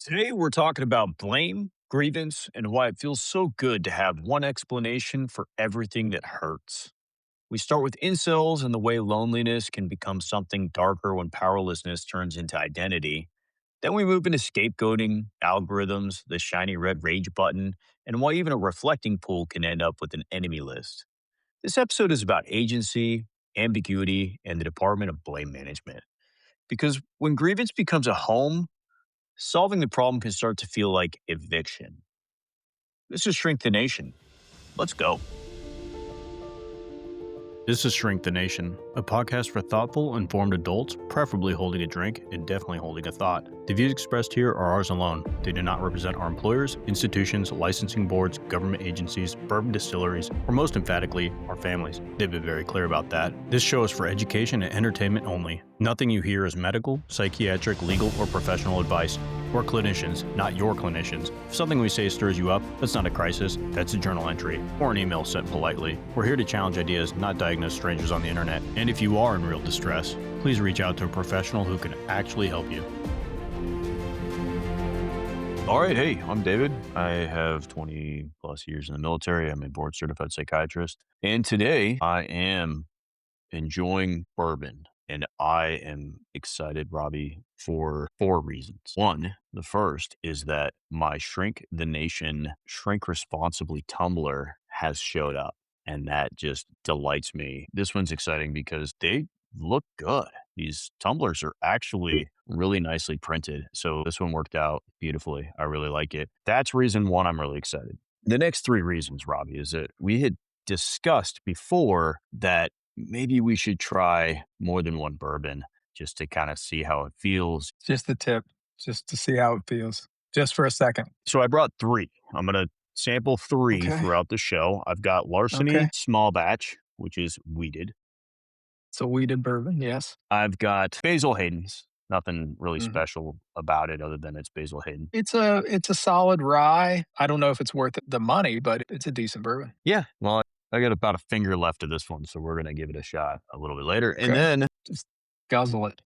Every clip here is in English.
Today, we're talking about blame, grievance, and why it feels so good to have one explanation for everything that hurts. We start with incels and the way loneliness can become something darker when powerlessness turns into identity. Then we move into scapegoating, algorithms, the shiny red rage button, and why even a reflecting pool can end up with an enemy list. This episode is about agency, ambiguity, and the Department of Blame Management. Because when grievance becomes a home, solving the problem can start to feel like eviction. This is Shrink the Nation. Let's go. This is Shrink the Nation, a podcast for thoughtful, informed adults, preferably holding a drink and definitely holding a thought. The views expressed here are ours alone. They do not represent our employers, institutions, licensing boards, government agencies, bourbon distilleries, or most emphatically, our families. They've been very clear about that. This show is for education and entertainment only. Nothing you hear is medical, psychiatric, legal, or professional advice. We're clinicians, not your clinicians. If something we say stirs you up, that's not a crisis, that's a journal entry, or an email sent politely. We're here to challenge ideas, not diagnose strangers on the internet. And if you are in real distress, please reach out to a professional who can actually help you. All right. Hey, I'm David. I have 20 plus years in the military. I'm a board certified psychiatrist. And today I am enjoying bourbon. And I am excited, Robbie, for four reasons. One, the first is that my Shrink the Nation Shrink Responsibly tumbler has showed up. And that just delights me. This one's exciting because they look good. These tumblers are actually really nicely printed. So this one worked out beautifully. I really like it. That's reason one I'm really excited. The next three reasons, Robbie, is that we had discussed before that maybe we should try more than one bourbon just to kind of see how it feels. Just the tip, just to see how it feels, just for a second. So I brought three. I'm going to sample three Okay. throughout the show. I've got Larceny Okay. Small Batch, which is weeded. So weeded bourbon, yes. I've got Basil Hayden's. Nothing really Mhm. special about it other than it's Basil Hayden. It's a solid rye. I don't know if it's worth the money, but it's a decent bourbon. Yeah. Well, I got about a finger left of this one, so we're going to give it a shot a little bit later. And Okay. then Just guzzle it.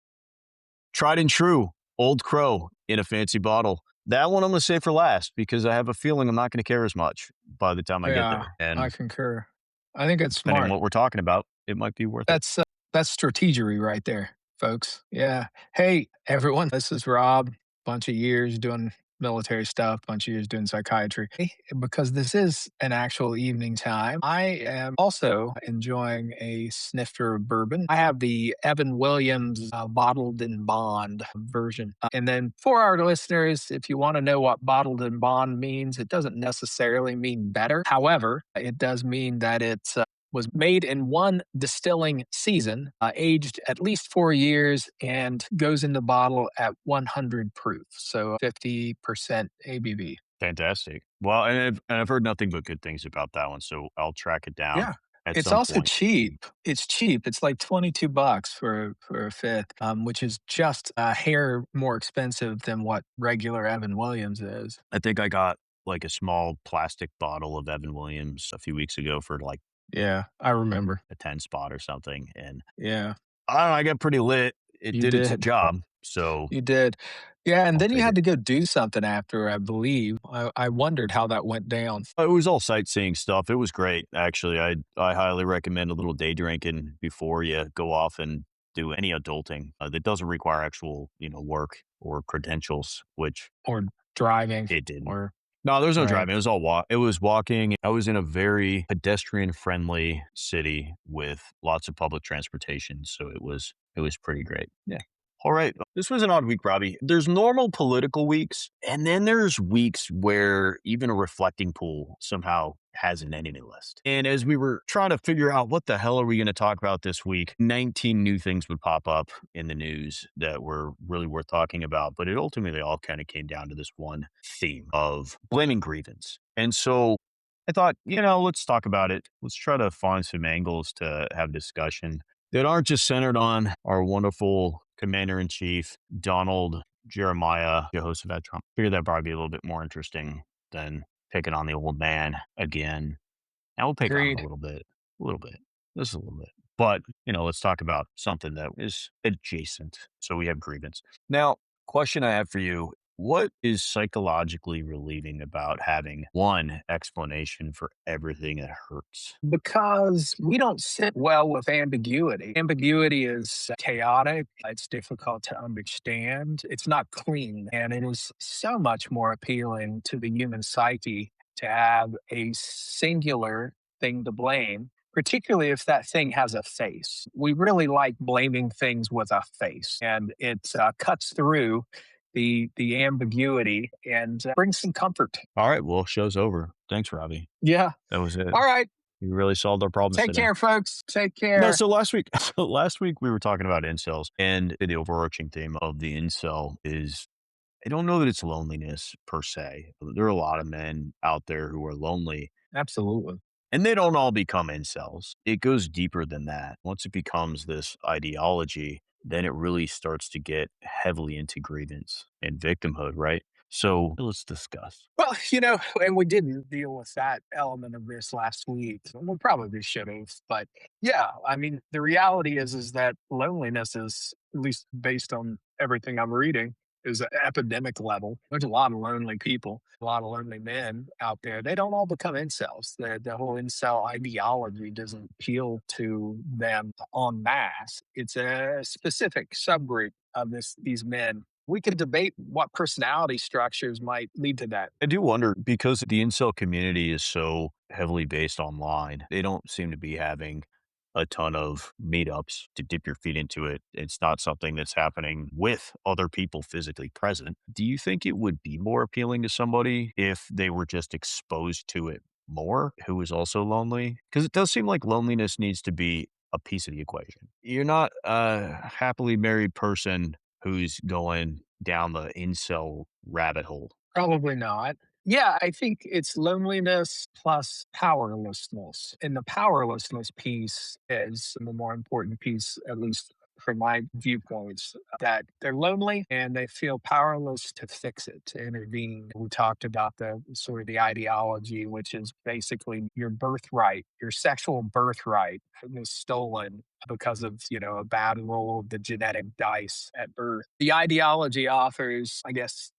Tried and True, Old Crow in a fancy bottle. That one I'm going to save for last because I have a feeling I'm not going to care as much by the time I get Yeah, there. And I concur. I think it's depending on smart. what we're talking about, it might be worth it. That's strategery right there, folks. Yeah. Hey, everyone. This is Rob. Bunch of years doing military stuff, bunch of years doing psychiatry. Because this is an actual evening time, I am also enjoying a snifter of bourbon. I have the Evan Williams bottled in bond version. And then for our listeners, if you want to know what bottled in bond means, it doesn't necessarily mean better. However, it does mean that it's was made in one distilling season, aged at least 4 years, and goes in the bottle at 100 proof, so 50% ABV. Fantastic. Well, and I've heard nothing but good things about that one, so I'll track it down Yeah. at It's some also point. cheap. It's cheap. It's like $22 for a fifth, which is just a hair more expensive than what regular Evan Williams is. I think I got like a small plastic bottle of Evan Williams a few weeks ago for like Yeah, I remember. a 10 spot or something. And Yeah, I don't know, I got pretty lit. It you did its did. job. So You did. Yeah, and I'll then you take had it. to go do something after, I believe. I wondered how that went down. It was all sightseeing stuff. It was great, actually. I highly recommend a little day drinking before you go off and do any adulting that doesn't require actual, work or credentials, which Or driving, it didn't. or No, there was no right. driving. It was all walk. It was walking. I was in a very pedestrian-friendly city with lots of public transportation, so it was pretty great. Yeah. All right. This was an odd week, Robbie. There's normal political weeks, and then there's weeks where even a reflecting pool somehow has an enemy list. And as we were trying to figure out what the hell are we going to talk about this week, 19 new things would pop up in the news that were really worth talking about. But it ultimately all kind of came down to this one theme of blaming grievance. And so I thought, let's talk about it. Let's try to find some angles to have discussion that aren't just centered on our wonderful Commander-in-Chief, Donald Jeremiah Jehoshaphat Trump. Figured that'd probably be a little bit more interesting than picking on the old man again. And we'll pick on him Agreed. a little bit, just a little bit. But, let's talk about something that is adjacent. So we have grievance. Now, question I have for you, What is psychologically relieving about having one explanation for everything that hurts? Because we don't sit well with ambiguity. Ambiguity is chaotic, it's difficult to understand, it's not clean, and it is so much more appealing to the human psyche to have a singular thing to blame, particularly if that thing has a face. We really like blaming things with a face, and it cuts through the ambiguity and brings some comfort. All right. Well, show's over. Thanks, Robbie. Yeah. That was it. All right. You really solved our problems Take today. care, folks. Take No, care. so last week, last week we were talking about incels, and the overarching theme of the incel is I don't know that it's loneliness per se. There are a lot of men out there who are lonely, Absolutely. and they don't all become incels. It goes deeper than that. Once it becomes this ideology, then it really starts to get heavily into grievance and victimhood, right? So let's discuss. Well, and we didn't deal with that element of this last week. We probably should have, but yeah, I mean, the reality is that loneliness is, at least based on everything I'm reading, is an epidemic level. There's a lot of lonely people, a lot of lonely men out there. They don't all become incels. The whole incel ideology doesn't appeal to them en masse. It's a specific subgroup of these men. We could debate what personality structures might lead to that. I do wonder because the incel community is so heavily based online, they don't seem to be having a ton of meetups to dip your feet into it. It's not something that's happening with other people physically present. Do you think it would be more appealing to somebody if they were just exposed to it more, who is also lonely? Because it does seem like loneliness needs to be a piece of the equation. You're not a happily married person who's going down the incel rabbit hole. Probably not. Yeah, I think it's loneliness plus powerlessness. And the powerlessness piece is the more important piece, at least from my viewpoints, that they're lonely and they feel powerless to fix it, to intervene. We talked about the sort of the ideology, which is basically your birthright, your sexual birthright was stolen because of, a bad roll of the genetic dice at birth. The ideology offers, I guess,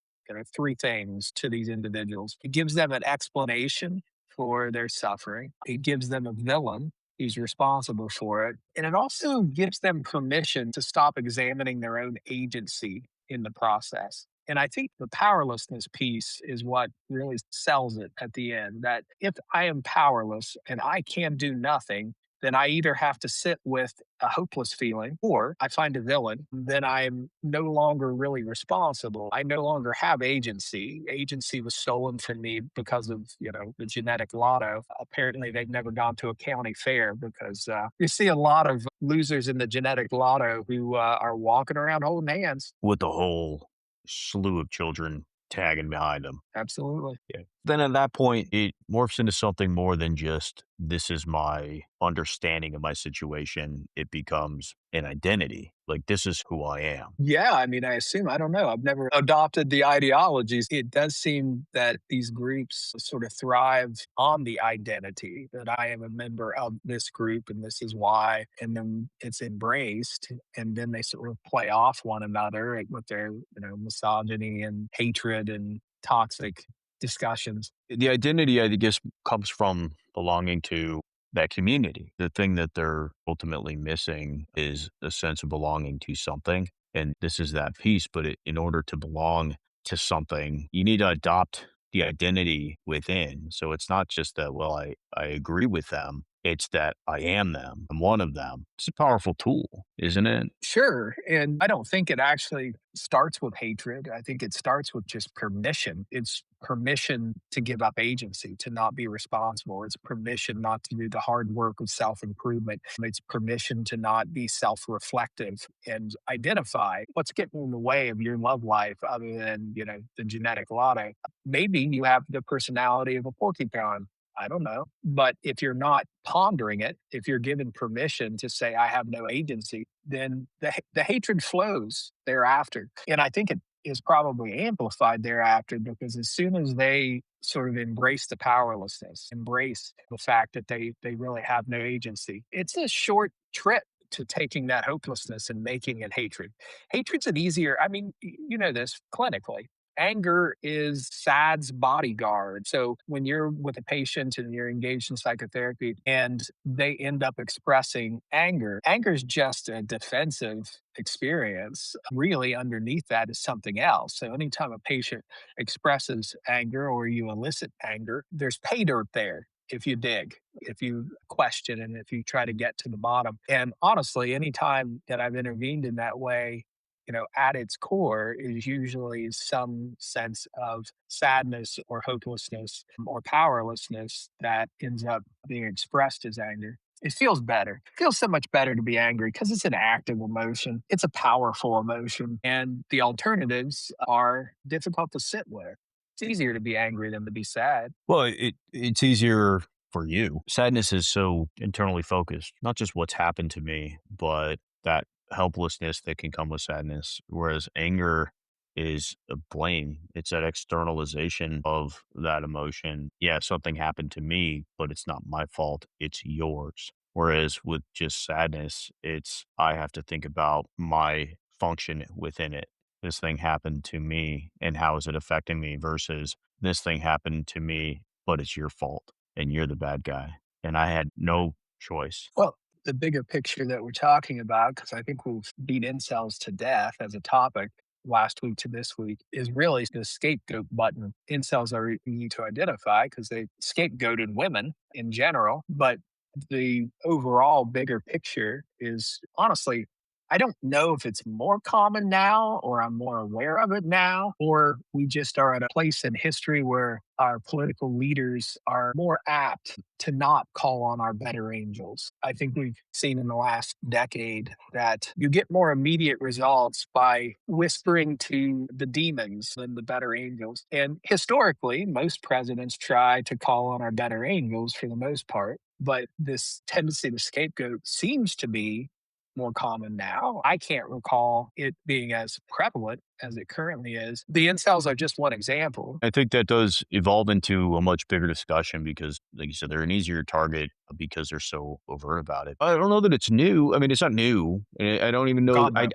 three things to these individuals. It gives them an explanation for their suffering. It gives them a villain who's responsible for it. And it also gives them permission to stop examining their own agency in the process. And I think the powerlessness piece is what really sells it at the end, that if I am powerless and I can do nothing, then I either have to sit with a hopeless feeling or I find a villain, then I'm no longer really responsible. I no longer have agency. Agency was stolen from me because of, the genetic lotto. Apparently, they've never gone to a county fair because you see a lot of losers in the genetic lotto who are walking around holding hands. With a whole slew of children tagging behind them. Absolutely. Yeah. Then at that point, it morphs into something more than just this is my understanding of my situation. It becomes an identity. Like, this is who I am. Yeah, I mean, I assume, I don't know. I've never adopted the ideologies. It does seem that these groups sort of thrive on the identity that I am a member of this group and this is why. And then it's embraced. And then they sort of play off one another with their, misogyny and hatred and toxic discussions. The identity, I guess, comes from belonging to that community. The thing that they're ultimately missing is a sense of belonging to something. And this is that piece. But in order to belong to something, you need to adopt the identity within. So it's not just that, well, I agree with them. It's that I am them. I'm one of them. It's a powerful tool, isn't it? Sure. And I don't think it actually starts with hatred. I think it starts with just permission. It's permission to give up agency, to not be responsible. It's permission not to do the hard work of self improvement. It's permission to not be self reflective and identify what's getting in the way of your love life other than, the genetic lotto. Maybe you have the personality of a porcupine. I don't know. But if you're not pondering it, if you're given permission to say, I have no agency, then the hatred flows thereafter. And I think it is probably amplified thereafter because as soon as they sort of embrace the powerlessness, embrace the fact that they really have no agency, it's a short trip to taking that hopelessness and making it hatred. Hatred's an easier, I mean, you know this clinically. Anger is sad's bodyguard. So when you're with a patient and you're engaged in psychotherapy and they end up expressing anger, anger is just a defensive experience. Really, underneath that is something else. So anytime a patient expresses anger or you elicit anger, there's pay dirt there. If you dig, if you question, and if you try to get to the bottom. And honestly, anytime that I've intervened in that way, at its core is usually some sense of sadness or hopelessness or powerlessness that ends up being expressed as anger. It feels better. It feels so much better to be angry because it's an active emotion. It's a powerful emotion. And the alternatives are difficult to sit with. It's easier to be angry than to be sad. Well, it's easier for you. Sadness is so internally focused, not just what's happened to me, but that helplessness that can come with sadness. Whereas anger is a blame. It's that externalization of that emotion. Yeah, something happened to me, but it's not my fault. It's yours. Whereas with just sadness, it's I have to think about my function within it. This thing happened to me and how is it affecting me versus this thing happened to me, but it's your fault and you're the bad guy. And I had no choice. Well, the bigger picture that we're talking about, because I think we've beat incels to death as a topic last week to this week, is really the scapegoat button. Incels are easy to identify because they scapegoated women in general. But the overall bigger picture is honestly, I don't know if it's more common now or I'm more aware of it now, or we just are at a place in history where our political leaders are more apt to not call on our better angels. I think we've seen in the last decade that you get more immediate results by whispering to the demons than the better angels. And historically, most presidents try to call on our better angels for the most part. But this tendency to scapegoat seems to be more common now. I can't recall it being as prevalent as it currently is. The incels are just one example. I think that does evolve into a much bigger discussion because, like you said, they're an easier target because they're so overt about it. I don't know that it's new. I mean, it's not new. I don't even know. God, no.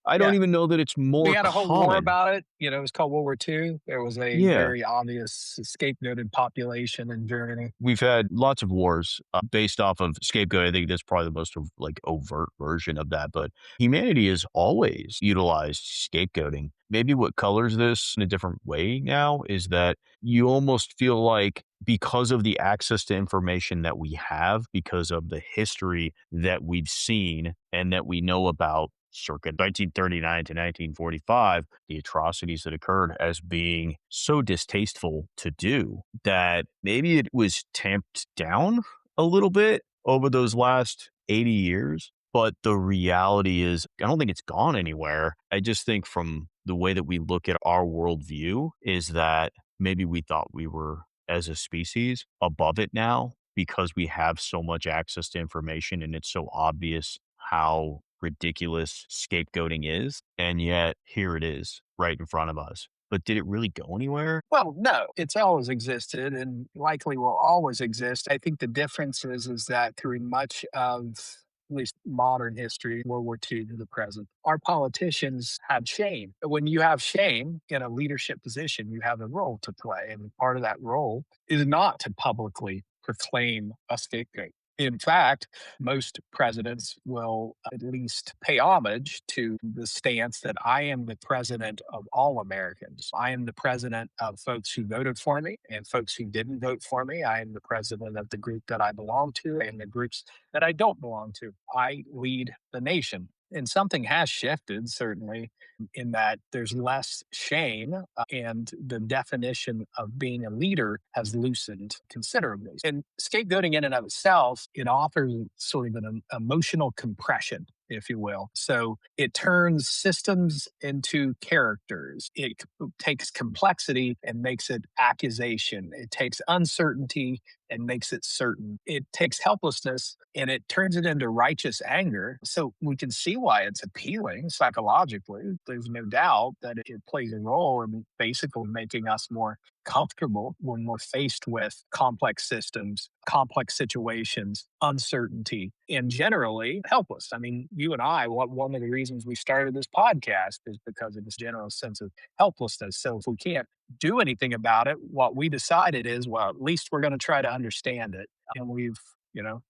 I don't Yeah. even know that it's We more had a whole war common. about it. It was called World War II. There was a Yeah. very obvious scapegoated population in Germany. We've had lots of wars based off of scapegoat. I think that's probably the most like overt version of that. But humanity has always utilized scapegoating. Maybe what colors this in a different way now is that you almost feel like because of the access to information that we have, because of the history that we've seen and that we know about circa 1939 to 1945, the atrocities that occurred as being so distasteful to do that maybe it was tamped down a little bit over those last 80 years. But the reality is, I don't think it's gone anywhere. I just think from the way that we look at our worldview is that maybe we thought we were, as a species, above it now because we have so much access to information and it's so obvious how ridiculous scapegoating is. And yet here it is right in front of us. But did it really go anywhere? Well, no, it's always existed and likely will always exist. I think the difference is that through much of at least modern history, World War II to the present, our politicians have shame. When you have shame in a leadership position, you have a role to play. And part of that role is not to publicly proclaim a scapegoat. In fact, most presidents will at least pay homage to the stance that I am the president of all Americans. I am the president of folks who voted for me and folks who didn't vote for me. I am the president of the group that I belong to and the groups that I don't belong to. I lead the nation. And something has shifted, certainly, in that there's less shame and the definition of being a leader has loosened considerably. And scapegoating in and of itself, it offers sort of an emotional compression, if you will. So it turns systems into characters. It takes complexity and makes it accusation. It takes uncertainty and makes it certain. It takes helplessness and it turns it into righteous anger. So we can see why it's appealing psychologically. There's no doubt that it plays a role in basically making us more comfortable when we're faced with complex systems, complex situations, uncertainty, and generally helpless. I mean, you and I, one of the reasons we started this podcast is because of this general sense of helplessness. So if we can't do anything about it, what we decided is, well, at least we're going to try to understand it. And we've,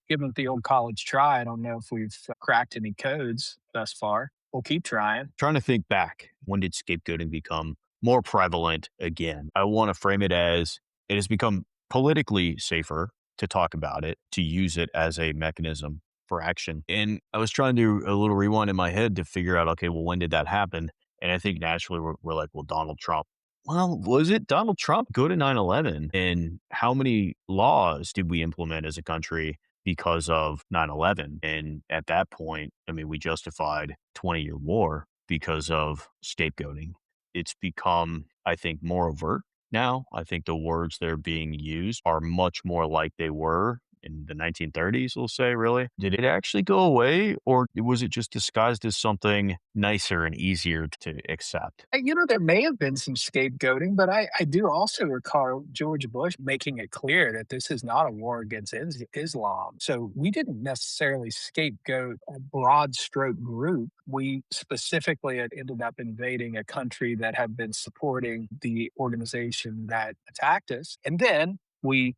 given it the old college try. I don't know if we've cracked any codes thus far. We'll keep trying. Trying to think back, when did scapegoating become more prevalent again? I want to frame it as it has become politically safer to talk about it, to use it as a mechanism for action. And I was trying to do a little rewind in my head to figure out, okay, well, when did that happen? And I think naturally we're like, well, Donald Trump. Well, was it Donald Trump? Go to 9/11. And how many laws did we implement as a country because of 9/11? And at that point, I mean, we justified 20-year war because of scapegoating. It's become, I think, more overt now. I think the words that are being used are much more like they were in the 1930s, we'll say, really. Did it actually go away, or was it just disguised as something nicer and easier to accept? There may have been some scapegoating, but I do also recall George Bush making it clear that this is not a war against Islam. So we didn't necessarily scapegoat a broad stroke group. We specifically had ended up invading a country that had been supporting the organization that attacked us. And then we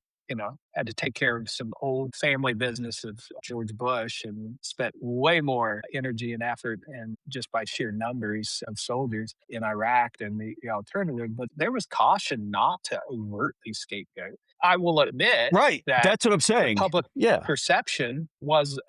had to take care of some old family business of George Bush and spent way more energy and effort and just by sheer numbers of soldiers in Iraq than the alternative. But there was caution not to overtly scapegoat. I will admit Right. that That's what I'm the saying. public Yeah. perception was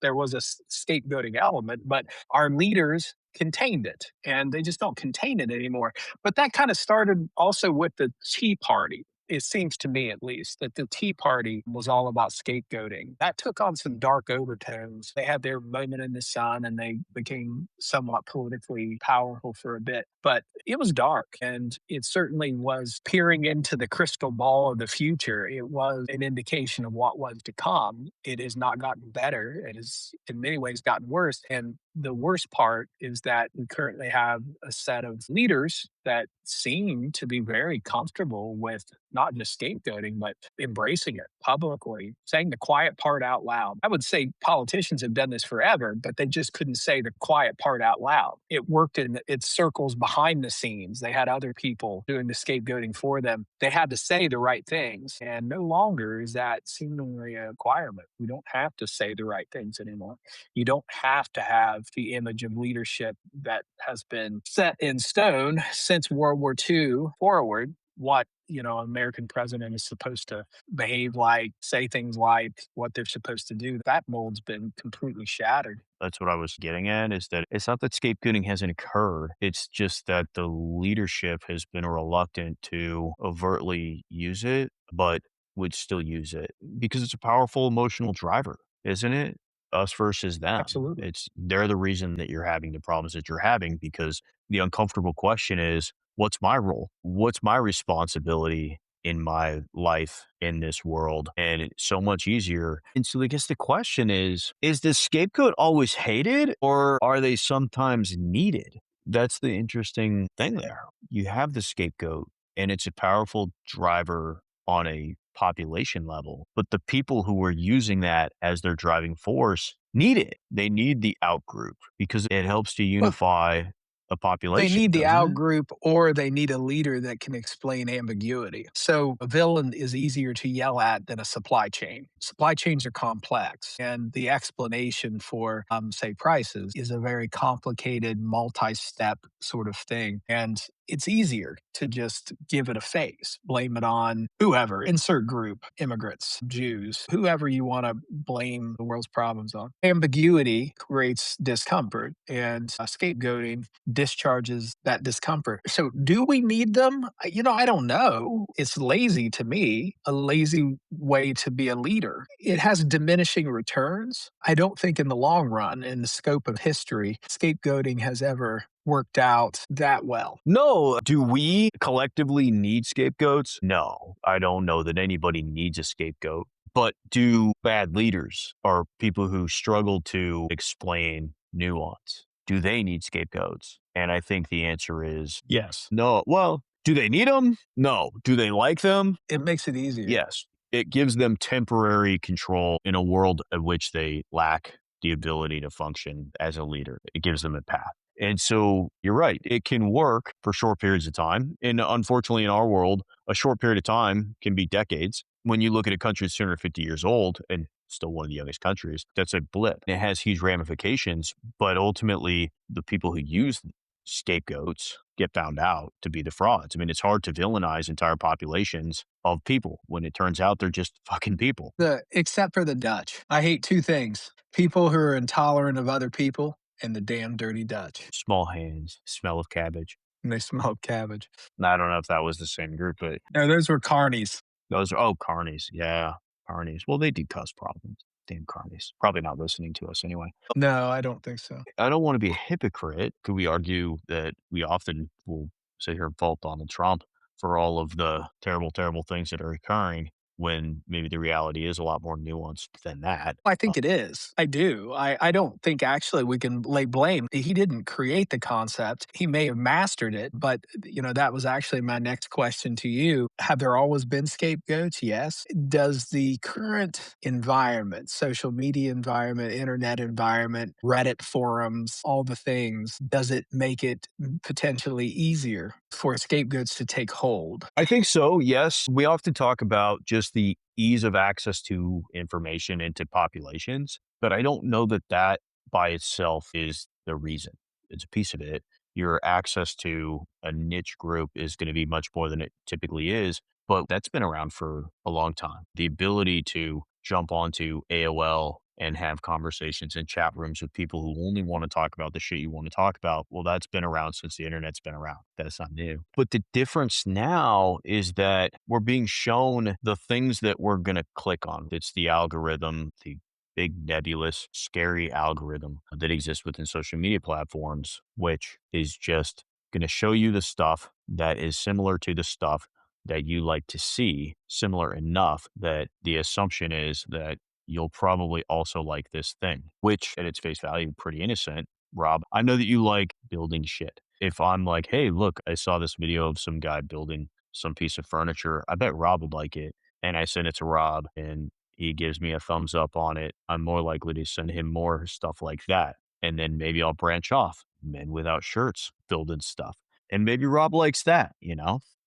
there was a scapegoating element, but our leaders contained it and they just don't contain it anymore. But that kind of started also with the Tea Party. It seems to me, at least, that the Tea Party was all about scapegoating. That took on some dark overtones. They had their moment in the sun and they became somewhat politically powerful for a bit. But it was dark and it certainly was peering into the crystal ball of the future. It was an indication of what was to come. It has not gotten better. It has, in many ways, gotten worse. And the worst part is that we currently have a set of leaders that seem to be very comfortable with not just scapegoating, but embracing it publicly, saying the quiet part out loud. I would say politicians have done this forever, but they just couldn't say the quiet part out loud. It worked in its circles behind the scenes. They had other people doing the scapegoating for them. They had to say the right things. And no longer is that seemingly a requirement. We don't have to say the right things anymore. You don't have to have the image of leadership that has been set in stone since World War II forward. What an American president is supposed to behave like, say things like, what they're supposed to do. That mold's been completely shattered. That's what I was getting at, is that it's not that scapegoating hasn't occurred. It's just that the leadership has been reluctant to overtly use it, but would still use it because it's a powerful emotional driver, isn't it? Us versus them. Absolutely. They're the reason that you're having the problems that you're having, because the uncomfortable question is, what's my role? What's my responsibility in my life in this world? And it's so much easier. And so I guess the question is the scapegoat always hated, or are they sometimes needed? That's the interesting thing there. You have the scapegoat and it's a powerful driver on a population level, but the people who are using that as their driving force need it. They need the out group because it helps to Well, unify a they population, need the doesn't out it? group or they need a leader that can explain ambiguity. So a villain is easier to yell at than a supply chain. Supply chains are complex, and the explanation for, say, prices is a very complicated, multi step sort of thing. And it's easier to just give it a face, blame it on whoever, insert group, immigrants, Jews, whoever you want to blame the world's problems on. Ambiguity creates discomfort, and scapegoating discharges that discomfort. So, do we need them? I don't know. It's lazy to me, a lazy way to be a leader. It has diminishing returns. I don't think in the long run, in the scope of history, scapegoating has ever worked out that well. No. Do we collectively need scapegoats? No. I don't know that anybody needs a scapegoat. But do bad leaders or people who struggle to explain nuance, do they need scapegoats? And I think the answer is Yes. no. Well, Do they need them? No. Do they like them? It makes it easier. Yes. It gives them temporary control in a world in which they lack the ability to function as a leader. It gives them a path. And so you're right. It can work for short periods of time. And unfortunately, in our world, a short period of time can be decades. When you look at a country that's 250 years old and still one of the youngest countries, that's a blip. It has huge ramifications. But ultimately, the people who use scapegoats get found out to be the frauds. I mean, it's hard to villainize entire populations of people when it turns out they're just fucking people. Except for the Dutch. I hate two things: people who are intolerant of other people and the damn dirty Dutch. Small hands, smell of cabbage. And they smell cabbage. I don't know if that was the same group, but No, those were carnies. those are, oh, carnies. Yeah, carnies. Well, they do cause problems. Damn carnies. Probably not listening to us anyway. No, I don't think so. I don't want to be a hypocrite. Could we argue that we often will sit here and fault Donald Trump for all of the terrible, terrible things that are occurring when maybe the reality is a lot more nuanced than that? I think it is. I do. I don't think actually we can lay blame. He didn't create the concept. He may have mastered it, but that was actually my next question to you. Have there always been scapegoats? Yes. Does the current environment, social media environment, internet environment, Reddit forums, all the things, does it make it potentially easier for scapegoats to take hold? I think so, yes. We often talk about just the ease of access to information into populations, but I don't know that that by itself is the reason. It's a piece of it. Your access to a niche group is going to be much more than it typically is, but that's been around for a long time. The ability to jump onto AOL and have conversations in chat rooms with people who only want to talk about the shit you want to talk about. Well, that's been around since the internet's been around. That's not new. But the difference now is that we're being shown the things that we're going to click on. It's the algorithm, the big, nebulous, scary algorithm that exists within social media platforms, which is just going to show you the stuff that is similar to the stuff that you like to see, similar enough that the assumption is that you'll probably also like this thing, which at its face value, pretty innocent. Rob, I know that you like building shit. If I'm like, hey, look, I saw this video of some guy building some piece of furniture, I bet Rob would like it. And I send it to Rob and he gives me a thumbs up on it. I'm more likely to send him more stuff like that. And then maybe I'll branch off, men without shirts building stuff. And maybe Rob likes that,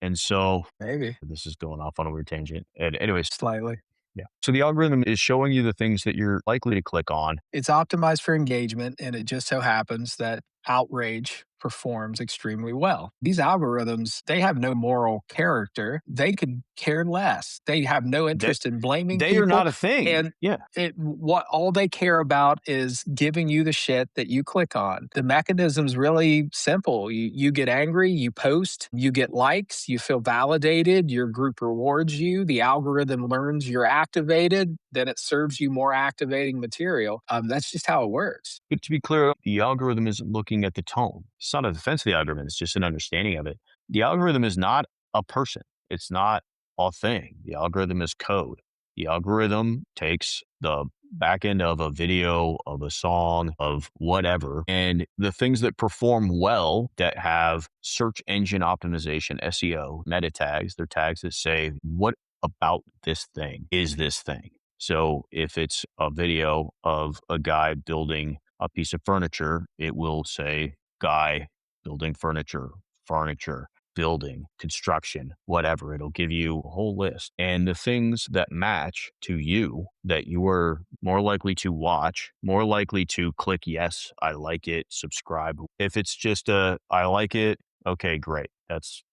And so Maybe. this is going off on a weird tangent. And anyways, Slightly. yeah. So the algorithm is showing you the things that you're likely to click on. It's optimized for engagement, and it just so happens that outrage performs extremely well. These algorithms, they have no moral character. They could care less. They have no interest in blaming They people. are not a thing. And yeah. what all they care about is giving you the shit that you click on. The mechanism's really simple. You get angry, you post, you get likes, you feel validated, your group rewards you, the algorithm learns you're activated, then it serves you more activating material. That's just how it works. But to be clear, the algorithm isn't looking at the tone. It's not a defense of the algorithm. It's just an understanding of it. The algorithm is not a person. It's not a thing. The algorithm is code. The algorithm takes the back end of a video, of a song, of whatever, and the things that perform well that have search engine optimization, SEO, meta tags, they're tags that say, what about this thing is this thing? So if it's a video of a guy building a piece of furniture, it will say guy building furniture, building, construction, whatever. It'll give you a whole list. And the things that match to you that you are more likely to watch, more likely to click yes, I like it, subscribe. If it's just I like it, okay, great.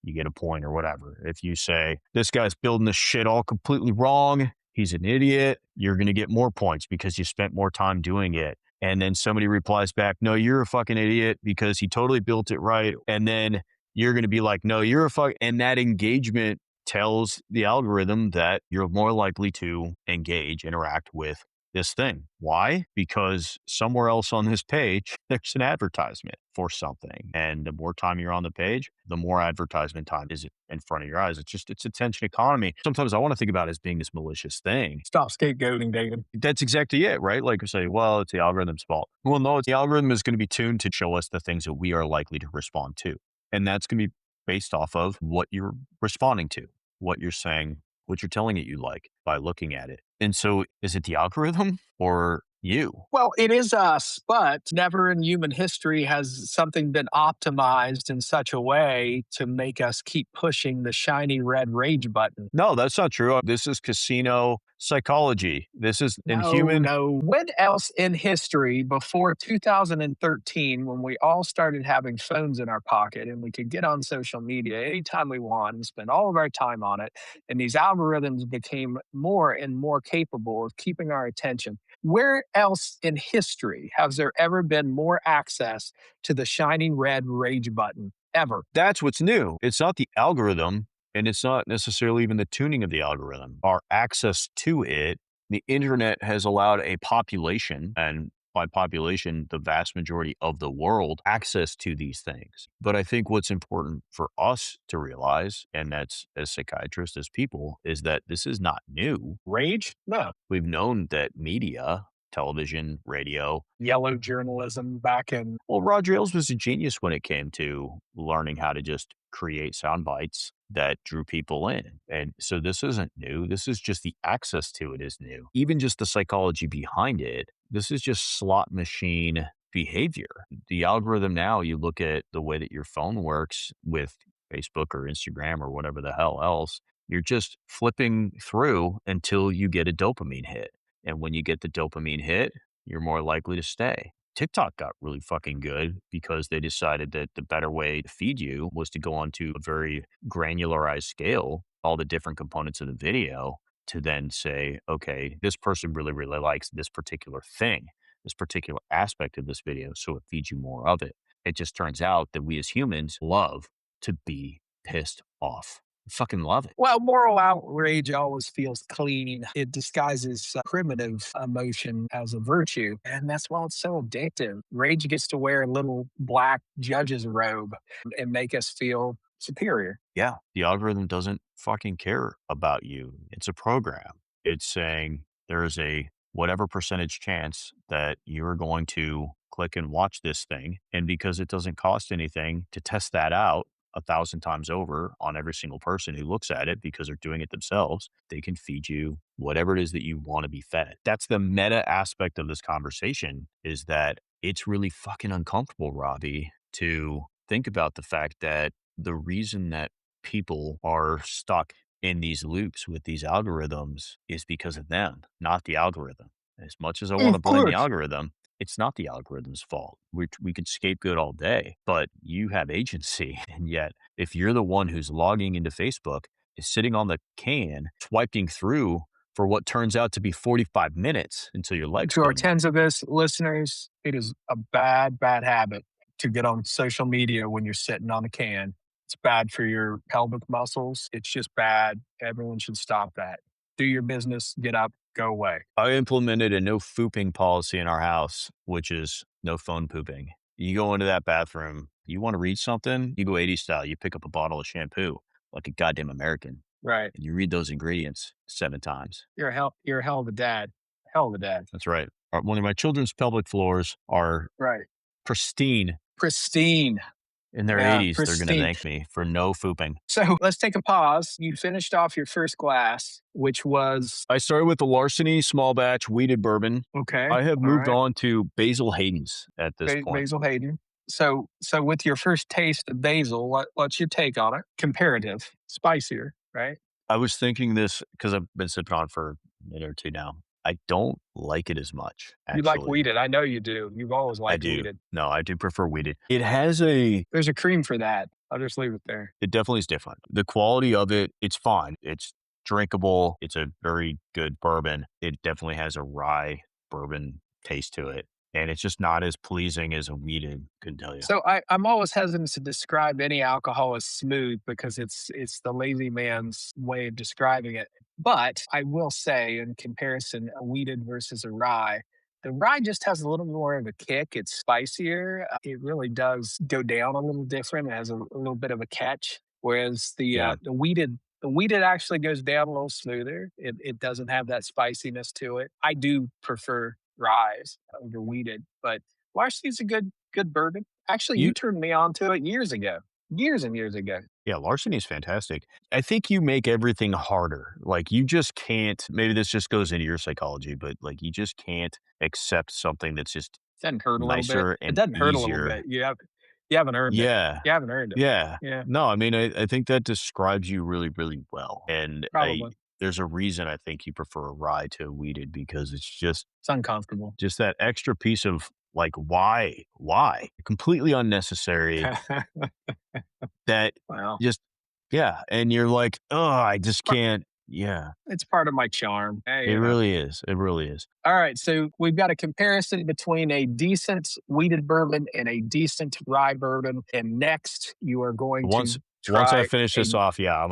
You get a point or whatever. If you say, this guy's building this shit all completely wrong, he's an idiot, you're going to get more points because you spent more time doing it. And then somebody replies back, no, you're a fucking idiot because he totally built it right. And then you're going to be like, no, you're a fuck. And that engagement tells the algorithm that you're more likely to engage, interact with this thing. Why? Because somewhere else on this page, there's an advertisement for something. And the more time you're on the page, the more advertisement time is in front of your eyes. It's attention economy. Sometimes I want to think about it as being this malicious thing. Stop scapegoating, David. That's exactly it, right? Like I say, well, it's the algorithm's fault. Well, no, the algorithm is going to be tuned to show us the things that we are likely to respond to. And that's going to be based off of what you're responding to, what you're saying, what you're telling it you like by looking at it. And so is it the algorithm or you? Well, it is us, but never in human history has something been optimized in such a way to make us keep pushing the shiny red rage button. No, that's not true. This is casino psychology. This is No, inhuman. no. When else in history before 2013, when we all started having phones in our pocket and we could get on social media anytime we want and spend all of our time on it, and these algorithms became more and more capable of keeping our attention? Where else in history has there ever been more access to the shining red rage button? Ever. That's what's new. It's not the algorithm, and it's not necessarily even the tuning of the algorithm. Our access to it, the internet has allowed a population, and by population, the vast majority of the world, access to these things. But I think what's important for us to realize, and that's as psychiatrists, as people, is that this is not new. Rage? No. We've known that media, television, radio. Yellow journalism back in. Well, Roger Ailes was a genius when it came to learning how to just create sound bites that drew people in. And so this isn't new. This is just the access to it is new. Even just the psychology behind it, this is just slot machine behavior. The algorithm now, you look at the way that your phone works with Facebook or Instagram or whatever the hell else, you're just flipping through until you get a dopamine hit. And when you get the dopamine hit, you're more likely to stay. TikTok got really fucking good because they decided that the better way to feed you was to go onto a very granularized scale, all the different components of the video, to then say, okay, this person really, really likes this particular thing, this particular aspect of this video. So it feeds you more of it. It just turns out that we as humans love to be pissed off. We fucking love it. Well, moral outrage always feels clean. It disguises primitive emotion as a virtue. And that's why it's so addictive. Rage gets to wear a little black judge's robe and make us feel superior. Yeah, the algorithm doesn't fucking care about you. It's a program. It's saying there's a whatever percentage chance that you're going to click and watch this thing. And because it doesn't cost anything to test that out 1,000 times over on every single person who looks at it because they're doing it themselves, they can feed you whatever it is that you want to be fed. That's the meta aspect of this conversation, is that it's really fucking uncomfortable, Robbie, to think about the fact that the reason that people are stuck in these loops with these algorithms is because of them, not the algorithm. As much as I want to Of blame the course. algorithm, it's not the algorithm's fault. We could scapegoat all day, but you have agency. And yet, if you're the one who's logging into Facebook, is sitting on the can, swiping through for what turns out to be 45 minutes until your legs To our come. tens of us listeners, it is a bad, bad habit to get on social media when you're sitting on a can. It's bad for your pelvic muscles. It's just bad. Everyone should stop that. Do your business, get up, go away. I implemented a no fooping policy in our house, which is no phone pooping. You go into that bathroom, you want to read something, you go 80s style, you pick up a bottle of shampoo like a goddamn American, Right. and you read those ingredients 7 times. You're a hell of a dad. Hell of a dad. That's right. One of my children's pelvic floors are Right. pristine. Pristine. In their Yeah, 80s, they're going to pristine. thank me for no fooping. So let's take a pause. You finished off your first glass, which was I started with the Larceny small batch weeded bourbon. okay. I have All moved right. on to Basil Hayden's at this point. Basil Hayden. So with your first taste of basil, what's your take on it? Comparative, spicier, right? I was thinking this because I've been sipping on for a minute or two now. I don't like it as much, You like actually. weeded. I know you do. You've always I liked do. weeded. No, I do prefer weeded. It has a, There's a cream for that. I'll just leave it there. it definitely is different. The quality of it, it's fine. It's drinkable. It's a very good bourbon. It definitely has a rye bourbon taste to it. And it's just not as pleasing as a weeded, couldn't tell you. So I'm always hesitant to describe any alcohol as smooth because it's the lazy man's way of describing it. But I will say, in comparison, a weeded versus a rye, the rye just has a little more of a kick. It's spicier. It really does go down a little different. It has a little bit of a catch. Whereas Yeah. the weeded actually goes down a little smoother. It doesn't have that spiciness to it. I do prefer ryes over weeded, but Larceny's a good bourbon. Actually, you You turned me on to it years ago. years and years ago. Yeah, larceny is fantastic. I think you make everything harder. Like, you just can't, maybe this just goes into your psychology, but like, you just can't accept something that's just Doesn't hurt a little bit. nicer It and doesn't hurt a little easier. bit. You haven't earned it. Yeah. You haven't earned it. Yeah. Yeah, No, I mean, I think that describes you really, really well. And probably. there's a reason I think you prefer a rye to a weeded, because it's It's uncomfortable. just that extra piece of like, why? Completely unnecessary. That Well, just, yeah. And you're like, oh, I just can't. Yeah, it's part of my charm. Hey, it really is. It really is. All right, so we've got a comparison between a decent wheated bourbon and a decent rye bourbon. And next, you are going Once to once I try finish this off, yeah,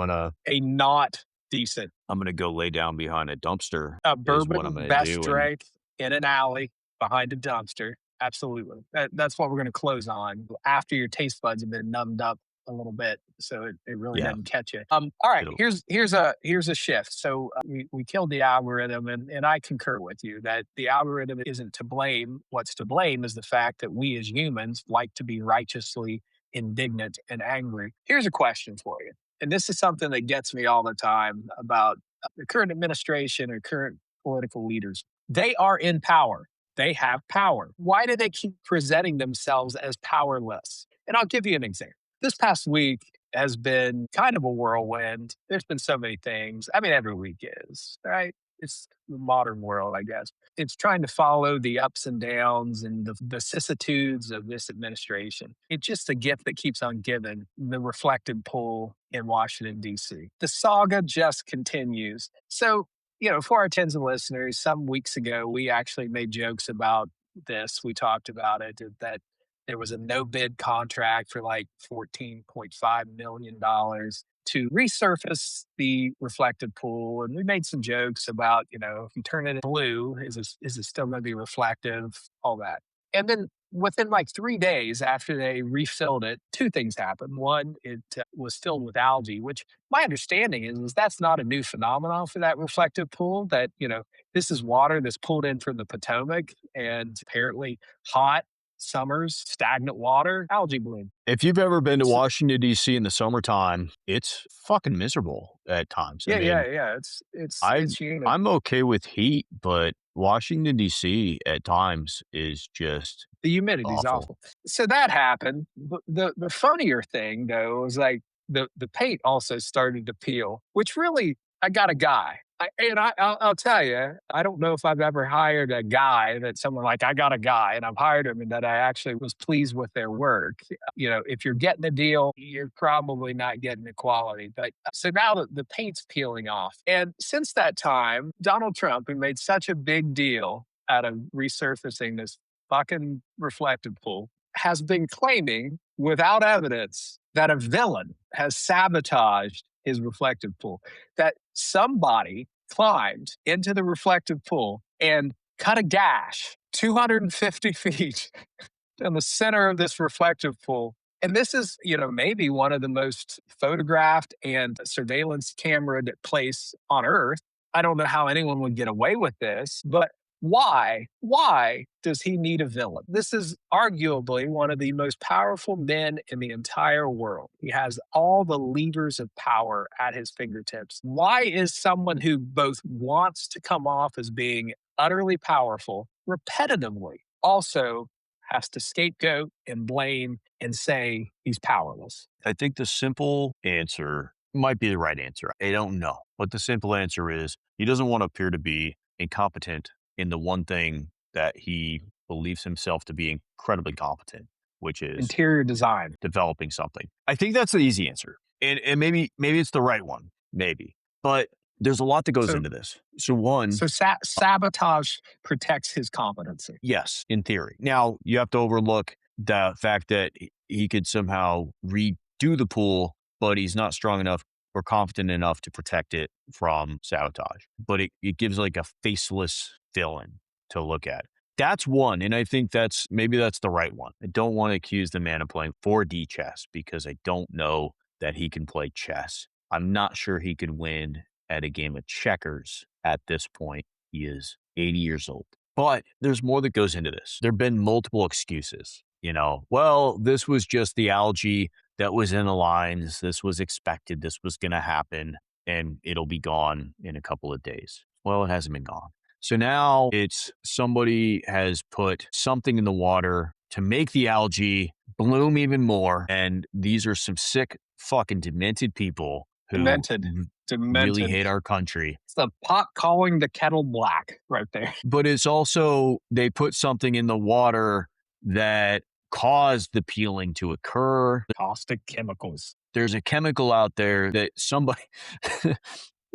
a not decent I'm gonna go lay down behind a dumpster is what I'm bourbon gonna best do. And drank in an alley behind a dumpster. Absolutely. That's what we're going to close on after your taste buds have been numbed up a little bit, so it really yeah, doesn't catch you. All right, it'll here's a shift. So we killed the algorithm, and I concur with you that the algorithm isn't to blame. What's to blame is the fact that we as humans like to be righteously indignant and angry. Here's a question for you, and this is something that gets me all the time about the current administration or current political leaders. They are in power. They have power. Why do they keep presenting themselves as powerless? And I'll give you an example. This past week has been kind of a whirlwind. There's been so many things. I mean, every week is, right? It's the modern world, I guess. It's trying to follow the ups and downs and the vicissitudes of this administration. It's just a gift that keeps on giving, the reflected pull in Washington, D.C. The saga just continues. So, for our tens of listeners, some weeks ago, we actually made jokes about this. We talked about it, that there was a no bid contract for like $14.5 million to resurface the reflective pool. And we made some jokes about, if you turn it blue, is it still going to be reflective? All that. And then within like 3 days after they refilled it, two things happened. One, it was filled with algae, which my understanding is that's not a new phenomenon for that reflective pool. That, this is water that's pulled in from the Potomac, and apparently hot summers, stagnant water, algae bloom. If you've ever been to So, Washington, D.C. in the summertime, it's fucking miserable at times. I mean, yeah. It's I humid. I'm okay with heat, but Washington, D.C. at times is just The humidity's awful. awful. So that happened. But the funnier thing though was like the paint also started to peel, which really I got a guy. I'll tell you, I don't know if I've ever hired a guy that someone like I got a guy and I've hired him and that I actually was pleased with their work. If you're getting a deal, you're probably not getting the quality. But so now the paint's peeling off. And since that time, Donald Trump, who made such a big deal out of resurfacing this fucking reflective pool, has been claiming without evidence that a villain has sabotaged his reflective pool, that somebody climbed into the reflective pool and cut a gash 250 feet in the center of this reflective pool. And this is, maybe one of the most photographed and surveillance cameraed place on earth. I don't know how anyone would get away with this, but why? Why does he need a villain? This is arguably one of the most powerful men in the entire world. He has all the levers of power at his fingertips. Why is someone who both wants to come off as being utterly powerful repetitively also has to scapegoat and blame and say he's powerless? I think the simple answer might be the right answer. I don't know. But the simple answer is he doesn't want to appear to be incompetent in the one thing that he believes himself to be incredibly competent, which is Interior design. developing something. I think that's the easy answer. And maybe it's the right one. Maybe. But there's a lot that goes So, into this. So one, sabotage protects his competency. yes, in theory. Now, you have to overlook the fact that he could somehow redo the pool, but he's not strong enough or confident enough to protect it from sabotage. But it gives like a faceless villain to look at. That's one. And I think maybe that's the right one. I don't want to accuse the man of playing 4D chess because I don't know that he can play chess. I'm not sure he could win at a game of checkers at this point. He is 80 years old. But there's more that goes into this. There have been multiple excuses. Well, this was just the algae that was in the lines. This was expected. This was going to happen, and it'll be gone in a couple of days. Well, it hasn't been gone. So now it's somebody has put something in the water to make the algae bloom even more. And these are some sick, fucking demented people who Demented. really Demented. hate our country. It's the pot calling the kettle black right there. But it's also, they put something in the water that caused the peeling to occur. Caustic chemicals. There's a chemical out there that somebody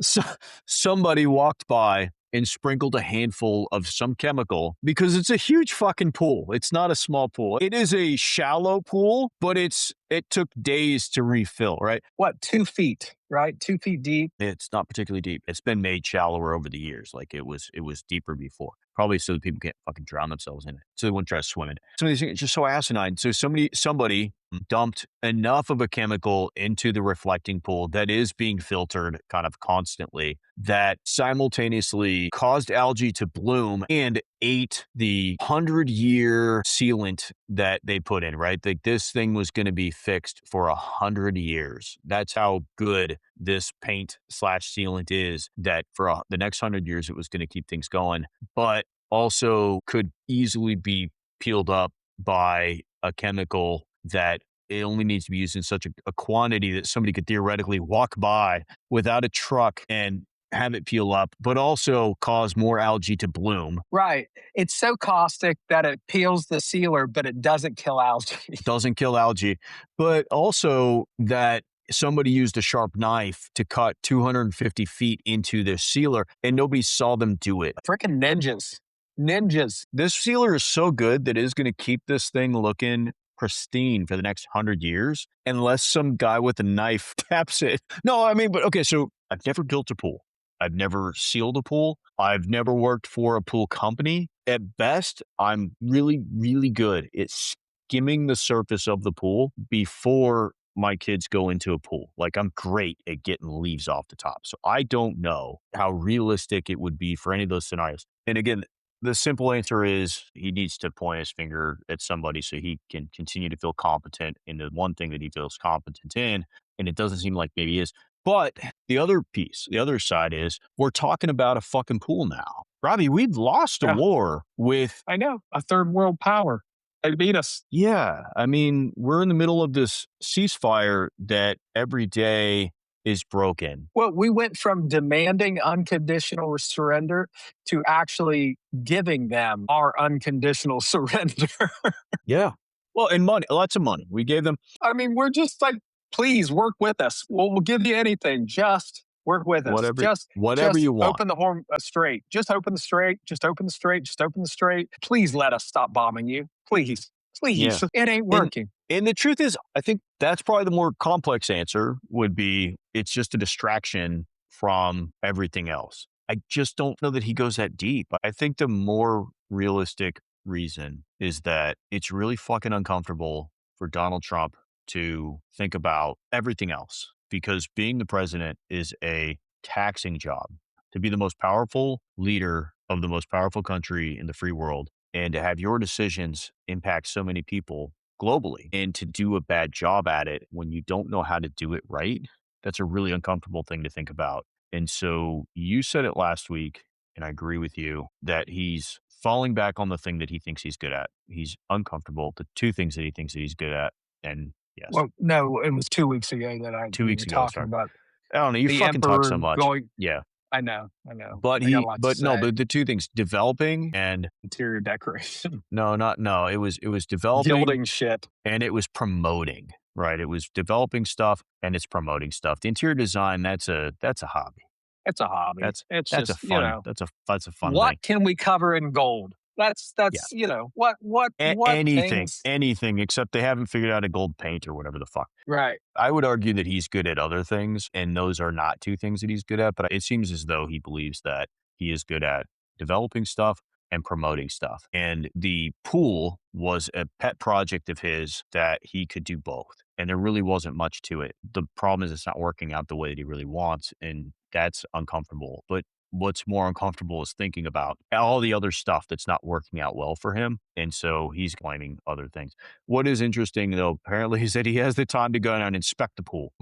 so, somebody walked by and sprinkled a handful of some chemical because it's a huge fucking pool. It's not a small pool. It is a shallow pool, but it took days to refill, right? What, 2 feet, right? 2 feet deep. It's not particularly deep. It's been made shallower over the years. Like it was deeper before. Probably so that people can't fucking drown themselves in it. So they wouldn't try to swim in it. Some of these things are just so asinine. So somebody dumped enough of a chemical into the reflecting pool that is being filtered kind of constantly that simultaneously caused algae to bloom and ate the 100-year sealant that they put in, right? Like this thing was going to be fixed for 100 years. That's how good this paint / sealant is, that for the next 100 years, it was going to keep things going, but also could easily be peeled up by a chemical that it only needs to be used in such a quantity that somebody could theoretically walk by without a truck and have it peel up, but also cause more algae to bloom. Right. It's so caustic that it peels the sealer, but it doesn't kill algae. Doesn't kill algae, but also that somebody used a sharp knife to cut 250 feet into the sealer and nobody saw them do it. Freaking ninjas. Ninjas. This sealer is so good that it is going to keep this thing looking pristine for the next 100 years unless some guy with a knife taps it. No, I mean, but okay, so I've never built a pool. I've never sealed a pool. I've never worked for a pool company. At best, I'm really, really good at skimming the surface of the pool before my kids go into a pool. Like I'm great at getting leaves off the top. So I don't know how realistic it would be for any of those scenarios. And again, the simple answer is he needs to point his finger at somebody so he can continue to feel competent in the one thing that he feels competent in. And it doesn't seem like maybe he is. But the other piece, the other side is we're talking about a fucking pool now. Robbie, we've lost a war with. I know. A third world power. They beat us. Yeah. I mean, we're in the middle of this ceasefire that every day is broken. Well, we went from demanding unconditional surrender to actually giving them our unconditional surrender. Yeah. Well, and money, lots of money. We gave them. I mean, we're just like, please work with us. We'll give you anything. Just work with us. Whatever you want. Open the horn straight. Just open the straight. Just open the straight. Just open the straight. Please let us stop bombing you. Please. Please. Yeah. It ain't working. And the truth is, I think that's probably the more complex answer would be it's just a distraction from everything else. I just don't know that he goes that deep. I think the more realistic reason is that it's really fucking uncomfortable for Donald Trump to think about everything else because being the president is a taxing job. To be the most powerful leader of the most powerful country in the free world and to have your decisions impact so many people globally and to do a bad job at it when you don't know how to do it right, that's a really uncomfortable thing to think about. And so you said it last week, and I agree with you, that he's falling back on the thing that he thinks he's good at. He's uncomfortable, the two things that he thinks that he's good at. And yes. Well, no, it was 2 weeks ago that I 2 weeks ago, talking sorry. about. I don't know. You the fucking talk so emperor much. Yeah. I know. But but the two things, developing and interior decoration. No. It was developing Gilding shit. and it was promoting, right? It was developing stuff and it's promoting stuff. The interior design, that's a hobby. It's a hobby. That's just, a fun, that's a fun what thing. can we cover in gold? That's what Anything except they haven't figured out a gold paint or whatever the fuck. Right. I would argue that he's good at other things, and those are not two things that he's good at, but it seems as though he believes that he is good at developing stuff and promoting stuff. And the pool was a pet project of his that he could do both. And there really wasn't much to it. The problem is it's not working out the way that he really wants, and that's uncomfortable. But what's more uncomfortable is thinking about all the other stuff that's not working out well for him. And so he's blaming other things. What is interesting though, apparently, is that he has the time to go down and inspect the pool.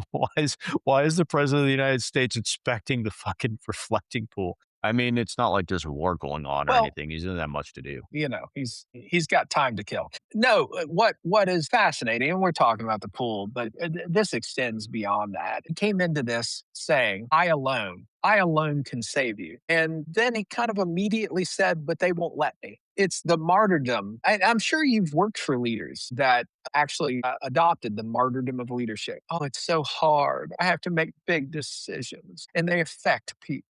Why is the president of the United States inspecting the fucking reflecting pool? I mean, it's not like there's a war going on or Well, anything. He doesn't have much to do. he's got time to kill. No, what is fascinating, and we're talking about the pool, but this extends beyond that. It came into this saying, I alone can save you," and then he kind of immediately said, "But they won't let me." It's the martyrdom. I'm sure you've worked for leaders that actually adopted the martyrdom of leadership. Oh, it's so hard. I have to make big decisions, and they affect people.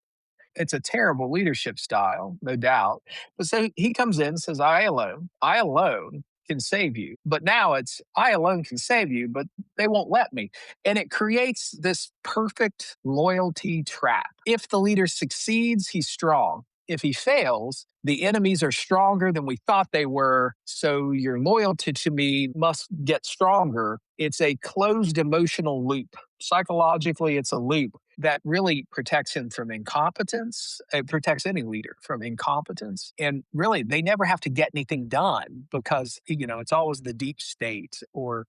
It's a terrible leadership style, no doubt. But so he comes in and says, I alone can save you. But now it's, I alone can save you, but they won't let me. And it creates this perfect loyalty trap. If the leader succeeds, he's strong. If he fails, the enemies are stronger than we thought they were. So your loyalty to me must get stronger. It's a closed emotional loop. Psychologically, it's a loop that really protects him from incompetence. It protects any leader from incompetence. And really, they never have to get anything done because, it's always the deep state or,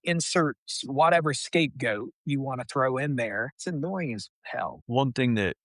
insert whatever scapegoat you want to throw in there. It's annoying as hell. One thing that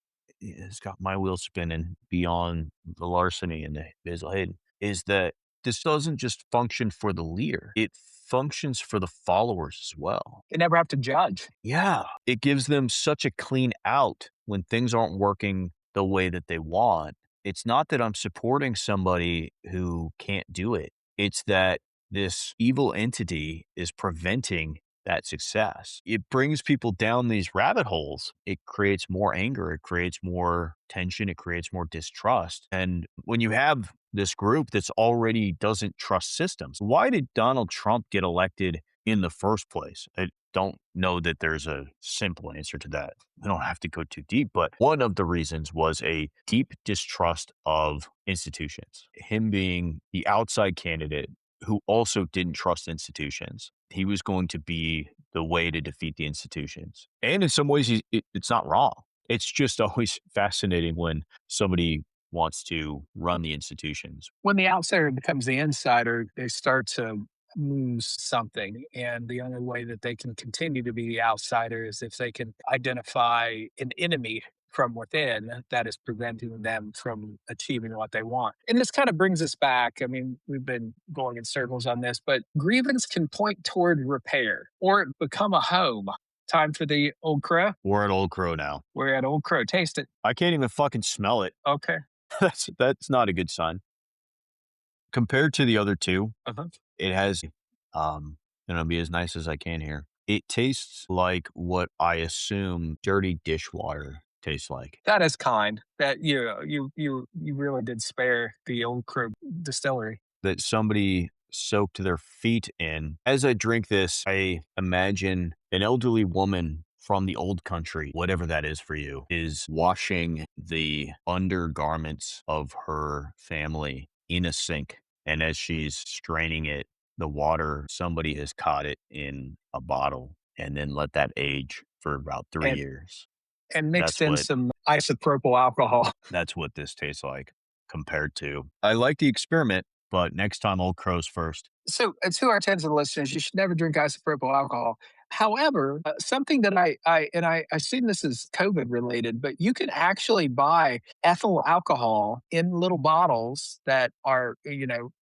has got my wheels spinning beyond the larceny and the Basil Hayden is that this doesn't just function for the leader, it functions for the followers as well. They never have to judge. Yeah. It gives them such a clean out when things aren't working the way that they want. It's not that I'm supporting somebody who can't do it. It's that this evil entity is preventing that success. It brings people down these rabbit holes. It creates more anger. It creates more tension. It creates more distrust. And when you have this group that's already doesn't trust systems, why did Donald Trump get elected in the first place? I don't know that there's a simple answer to that. We don't have to go too deep, but one of the reasons was a deep distrust of institutions. Him being the outside candidate who also didn't trust institutions. He was going to be the way to defeat the institutions. And in some ways, it's not wrong. It's just always fascinating when somebody wants to run the institutions. When the outsider becomes the insider, they start to lose something. And the only way that they can continue to be the outsider is if they can identify an enemy from within that is preventing them from achieving what they want. And this kind of brings us back. I mean, we've been going in circles on this, but grievance can point toward repair or become a home. Time for the Old Crow. We're at Old Crow now. We're at Old Crow. Taste it. I can't even fucking smell it. Okay. That's not a good sign. Compared to the other two, Uh-huh. it has, I'll be as nice as I can here. It tastes like what I assume dirty dishwater tastes like. That is kind. That you really did spare the Old Crow distillery. That somebody soaked their feet in. As I drink this, I imagine an elderly woman from the old country, whatever that is for you, is washing the undergarments of her family in a sink. And as she's straining it, the water, somebody has caught it in a bottle and then let that age for about 3 years. And mixed That's in what- some isopropyl alcohol. That's what this tastes like compared to. I like the experiment, but next time Old Crow's first. So, to our tens of listeners, you should never drink isopropyl alcohol. However, something that I assume this is COVID related, but you can actually buy ethyl alcohol in little bottles that are,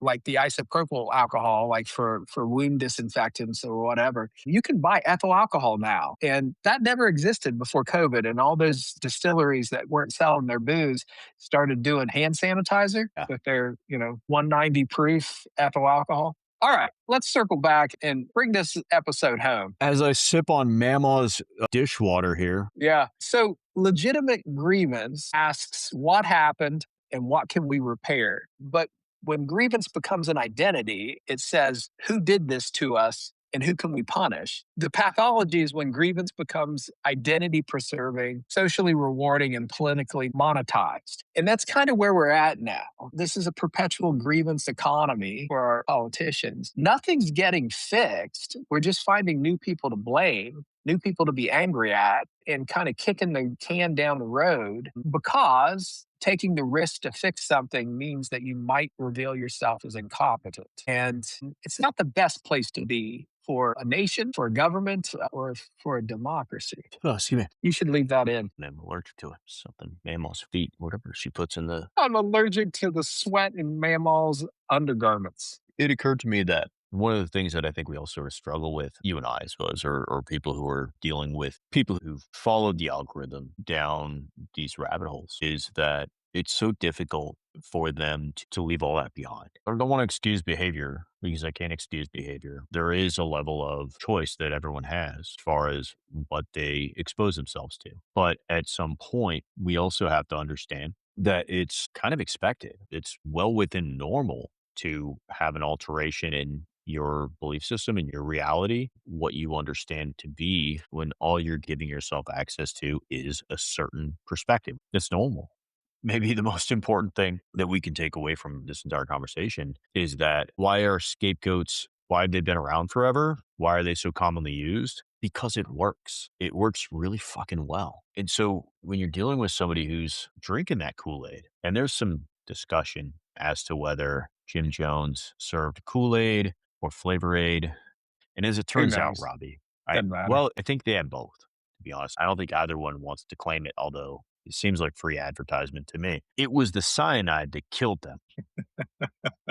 like the isopropyl alcohol, like for wound disinfectants or whatever. You can buy ethyl alcohol now, and that never existed before COVID. And all those distilleries that weren't selling their booze started doing hand sanitizer with their, 190 proof ethyl alcohol. All right, let's circle back and bring this episode home. As I sip on Mama's dishwater here. Yeah. So, legitimate grievance asks what happened and what can we repair? But when grievance becomes an identity, it says, who did this to us and who can we punish? The pathology is when grievance becomes identity preserving, socially rewarding, and politically monetized. And that's kind of where we're at now. This is a perpetual grievance economy for our politicians. Nothing's getting fixed. We're just finding new people to blame. new people to be angry at and kind of kicking the can down the road because taking the risk to fix something means that you might reveal yourself as incompetent. And it's not the best place to be for a nation, for a government, or for a democracy. Oh, excuse me. You should leave that in. I'm allergic to it. Something mammal's feet, whatever she puts in the. I'm allergic to the sweat in mammals' undergarments. It occurred to me that one of the things that I think we all sort of struggle with, you and I, I suppose, or people who are dealing with people who've followed the algorithm down these rabbit holes, is that it's so difficult for them to leave all that behind. I don't want to excuse behavior because I can't excuse behavior. There is a level of choice that everyone has as far as what they expose themselves to. But at some point, we also have to understand that it's kind of expected. It's well within normal to have an alteration in your belief system and your reality, what you understand to be when all you're giving yourself access to is a certain perspective. It's normal. Maybe the most important thing that we can take away from this entire conversation is that why are scapegoats, why have they been around forever? Why are they so commonly used? Because it works. It works really fucking well. And so when you're dealing with somebody who's drinking that Kool-Aid, and there's some discussion as to whether Jim Jones served Kool-Aid or Flavor Aid. And as it Who turns out, knows? Robbie, Doesn't matter. well, I think they have both, to be honest. I don't think either one wants to claim it, although it seems like free advertisement to me. It was the cyanide that killed them,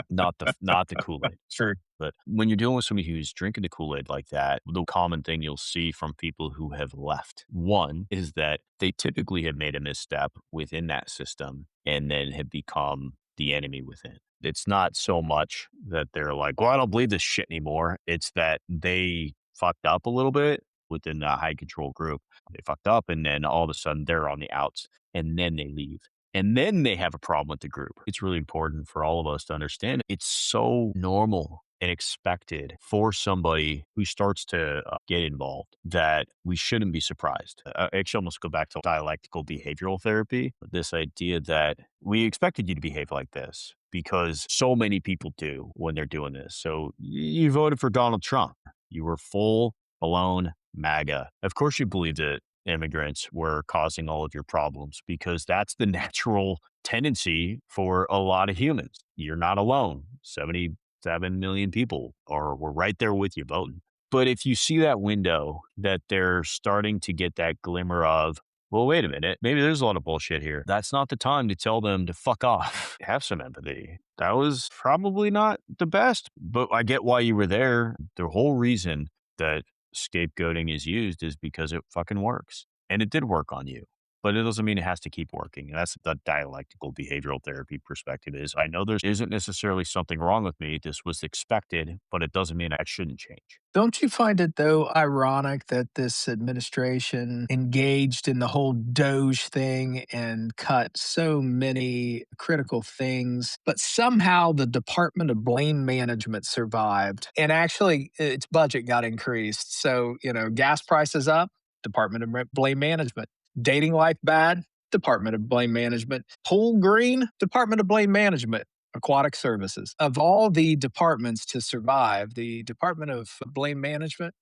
not the Kool-Aid. Sure. But when you're dealing with somebody who's drinking the Kool-Aid like that, the common thing you'll see from people who have left, one is that they typically have made a misstep within that system and then have become the enemy within. It's not so much that they're like, well, I don't believe this shit anymore. It's that they fucked up a little bit within the high control group. They fucked up and then all of a sudden they're on the outs and then they leave. And then they have a problem with the group. It's really important for all of us to understand it's so normal and expected for somebody who starts to get involved that we shouldn't be surprised. I actually almost go back to dialectical behavioral therapy, this idea that we expected you to behave like this because so many people do when they're doing this. So you voted for Donald Trump. You were full blown MAGA. Of course, you believed that immigrants were causing all of your problems because that's the natural tendency for a lot of humans. You're not alone. 77 million people were right there with you voting. But if you see that window that they're starting to get that glimmer of, well, wait a minute, maybe there's a lot of bullshit here. That's not the time to tell them to fuck off. Have some empathy. That was probably not the best, but I get why you were there. The whole reason that scapegoating is used is because it fucking works. And it did work on you. But it doesn't mean it has to keep working. And that's the dialectical behavioral therapy perspective is. I know there isn't necessarily something wrong with me. This was expected, but it doesn't mean I shouldn't change. Don't you find it, though, ironic that this administration engaged in the whole Doge thing and cut so many critical things, but somehow the Department of Blame Management survived and actually its budget got increased? So, gas prices up, Department of Blame Management. Dating life bad, Department of Blame Management. Pool green, Department of Blame Management. Aquatic services. Of all the departments to survive, the Department of Blame Management,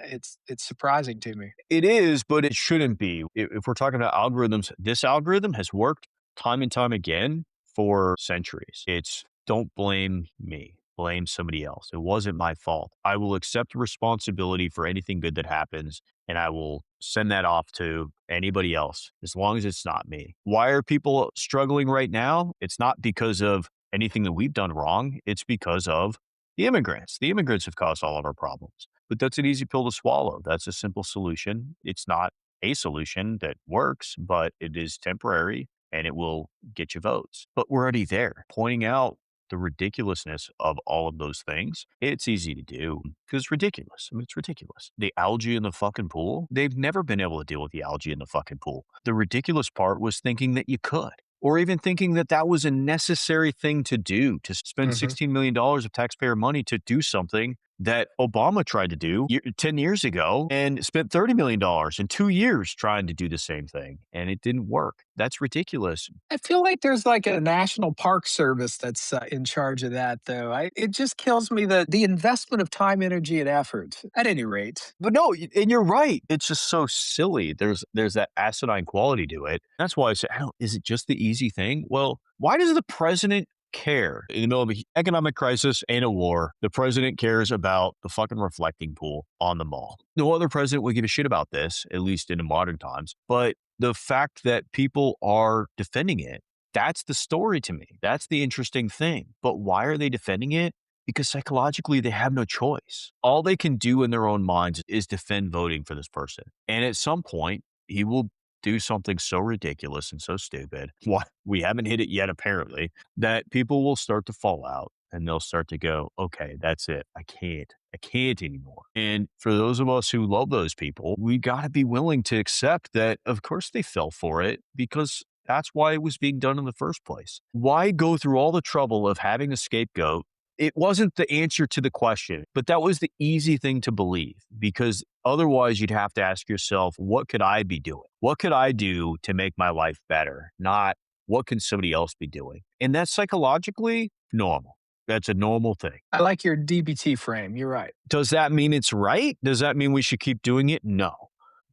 it's surprising to me. It is, but it shouldn't be. If we're talking about algorithms, this algorithm has worked time and time again for centuries. It's don't blame me. Blame somebody else. It wasn't my fault. I will accept responsibility for anything good that happens, and I will send that off to anybody else as long as it's not me. Why are people struggling right now? It's not because of anything that we've done wrong. It's because of the immigrants. The immigrants have caused all of our problems. But that's an easy pill to swallow. That's a simple solution. It's not a solution that works, but it is temporary and it will get you votes. But we're already there. Pointing out the ridiculousness of all of those things, it's easy to do because it's ridiculous. I mean, it's ridiculous. The algae in the fucking pool, they've never been able to deal with the algae in the fucking pool. The ridiculous part was thinking that you could, or even thinking that that was a necessary thing to do, to spend $16 million of taxpayer money to do something that Obama tried to do 10 years ago and spent $30 million in 2 years trying to do the same thing, and it didn't work. That's ridiculous. I feel like there's like a national park service that's in charge of that, though. It just kills me that the investment of time, energy, and effort. At any rate, But no, and you're right. It's just so silly. There's that asinine quality to it. That's why I say, is it just the easy thing? Well, why does the president care in the middle of an economic crisis and a war? The president cares about the fucking reflecting pool on the mall. No other president would give a shit about this, at least in the modern times. But the fact that people are defending it, that's the story to me. That's the interesting thing. But why are they defending it? Because psychologically, they have no choice. All they can do in their own minds is defend voting for this person. And at some point, he will do something so ridiculous and so stupid. Why we haven't hit it yet, apparently, that people will start to fall out and they'll start to go, okay, that's it. I can't anymore. And for those of us who love those people, we got to be willing to accept that, of course, they fell for it because that's why it was being done in the first place. Why go through all the trouble of having a scapegoat? It wasn't the answer to the question, but that was the easy thing to believe because otherwise you'd have to ask yourself, what could I be doing? What could I do to make my life better? Not what can somebody else be doing? And that's psychologically normal. That's a normal thing. I like your DBT frame. You're right. Does that mean it's right? Does that mean we should keep doing it? No.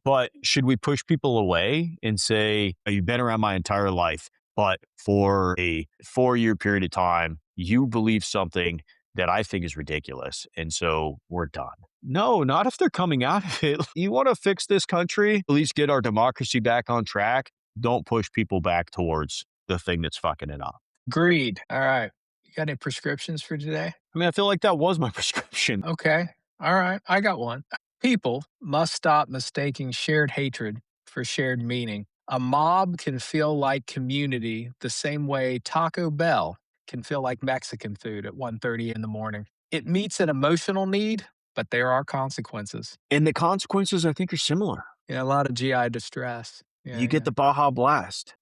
But should we push people away and say, "Oh, you've been around my entire life, but for a 4-year period of time, you believe something that I think is ridiculous. And so we're done." No, not if they're coming out of it. You want to fix this country, at least get our democracy back on track. Don't push people back towards the thing that's fucking it up. Agreed. All right. You got any prescriptions for today? I mean, I feel like that was my prescription. Okay. All right. I got one. People must stop mistaking shared hatred for shared meaning. A mob can feel like community the same way Taco Bell can feel like Mexican food at 1:30 in the morning. It meets an emotional need, but there are consequences. And the consequences, I think, are similar. Yeah, a lot of GI distress. Yeah, You get the Baja Blast.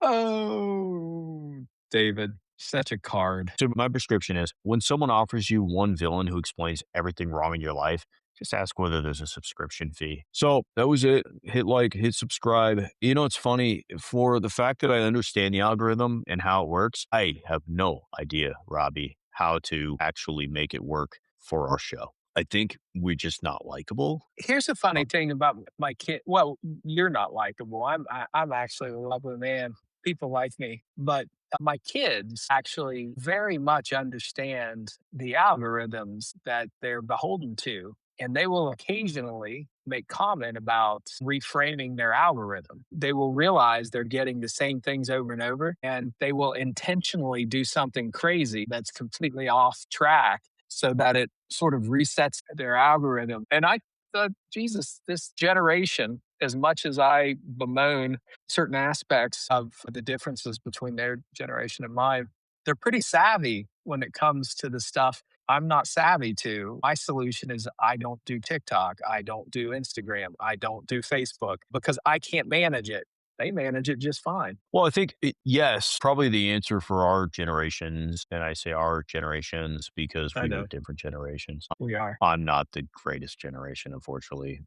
Oh, David, such a card. So my prescription is when someone offers you one villain who explains everything wrong in your life, just ask whether there's a subscription fee. So that was it. Hit like, hit subscribe. You know, it's funny for the fact that I understand the algorithm and how it works. I have no idea, Robbie, how to actually make it work for our show. I think we're just not likable. Here's a funny thing about my kid. Well, you're not likable. I'm actually a lovely man. People like me, but my kids actually very much understand the algorithms that they're beholden to. And they will occasionally make comment about reframing their algorithm. They will realize they're getting the same things over and over, and they will intentionally do something crazy that's completely off track so that it sort of resets their algorithm. And I thought, Jesus, this generation, as much as I bemoan certain aspects of the differences between their generation and mine, they're pretty savvy when it comes to the stuff I'm not savvy to. My solution is I don't do TikTok. I don't do Instagram. I don't do Facebook because I can't manage it. They manage it just fine. Well, I think, yes, probably the answer for our generations, and I say our generations because I we know. are different generations. We are. I'm not the greatest generation, unfortunately.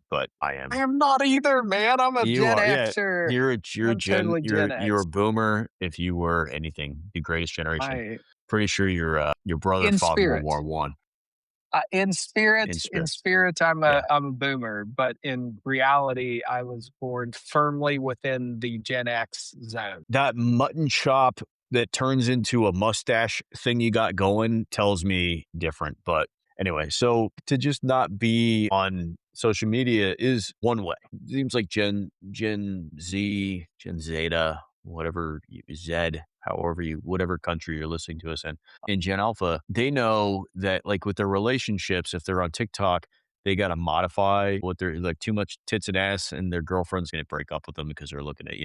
But I am. I am not either, man. I'm a You Gen are, yeah. Xer. You're I'm totally Gen you're X. a boomer. If you were anything, the greatest generation. I Pretty sure your brother in fought in World spirit. War One. In spirit, In in spirit, spirit, yeah. I'm a boomer, but in reality, I was born firmly within the Gen X zone. That mutton chop that turns into a mustache thing you got going tells me different. But anyway, so to just not be on social media is one way. It seems like Gen Z, Gen Zeta, Z, whatever country you're listening to us in Gen Alpha, they know that like with their relationships, if they're on TikTok, they got to modify what they're like too much tits and ass, and their girlfriend's going to break up with them because they're looking at,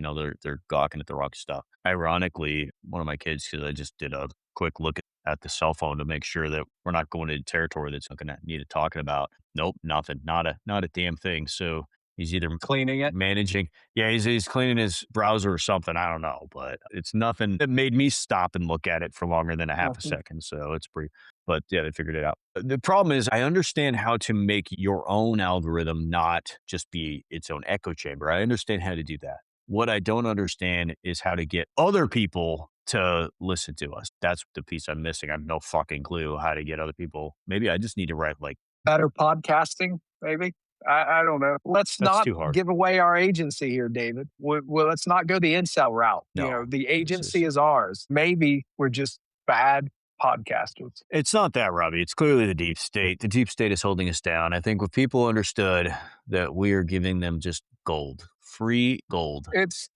they're gawking at the wrong stuff. Ironically, one of my kids, because I just did a quick look at the cell phone to make sure that we're not going into territory that's not going to need talking about. Nope, nothing, not a damn thing. So he's either Cleaning it. managing, yeah, he's cleaning his browser or something. I don't know, but it's nothing that made me stop and look at it for longer than a half a second. So it's pretty. But yeah, they figured it out. The problem is, I understand how to make your own algorithm not just be its own echo chamber. I understand how to do that. What I don't understand is how to get other people to listen to us. That's the piece I'm missing. I have no fucking clue how to get other people. Maybe I just need to write like, Better podcasting, maybe. I don't know. Let's that's not too hard. give away our agency here, David. Let's not go the incel route. No, The this agency is, is ours. Maybe we're just bad podcasters. it's not that, Robbie. It's clearly the deep state. The deep state is holding us down. I think if people understood that we are giving them just gold, free gold, It's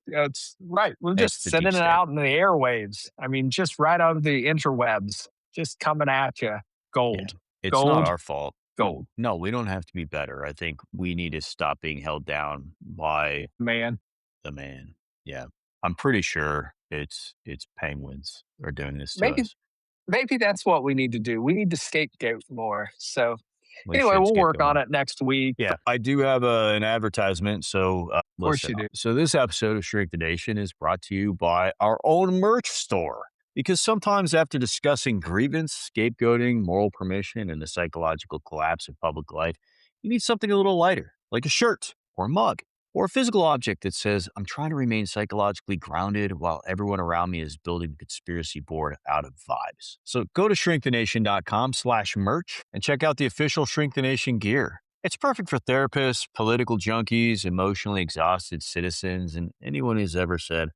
right. We're it's just the deep sending it state. out in the airwaves. I mean, just right out of the interwebs, just coming at you. Yeah. Gold, It's not gold, our fault. gold, No, we don't have to be better. I think we need to stop being held down by man. the man. Yeah. I'm pretty sure it's penguins are doing this to Maybe us. maybe that's what we need to do. We need to scapegoat more. So We anyway, should we'll get work on going. it next week. Yeah, I do have an advertisement. So Of course listen. you do. So this episode of Shrink the Nation is brought to you by our own merch store. Because sometimes after discussing grievance, scapegoating, moral permission, and the psychological collapse of public life, you need something a little lighter, like a shirt or a mug or a physical object that says, I'm trying to remain psychologically grounded while everyone around me is building a conspiracy board out of vibes. So go to shrinkthenation.com/merch and check out the official Shrink the Nation gear. It's perfect for therapists, political junkies, emotionally exhausted citizens, and anyone who's ever said,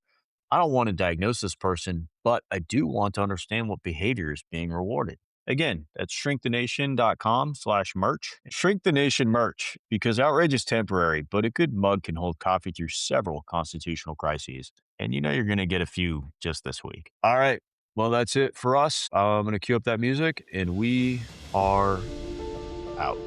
I don't want to diagnose this person, but I do want to understand what behavior is being rewarded. Again, that's shrinkthenation.com/merch. Shrink the Nation merch, because outrage is temporary, but a good mug can hold coffee through several constitutional crises. And you know you're going to get a few just this week. All right. Well, that's it for us. I'm going to cue up that music, and we are out.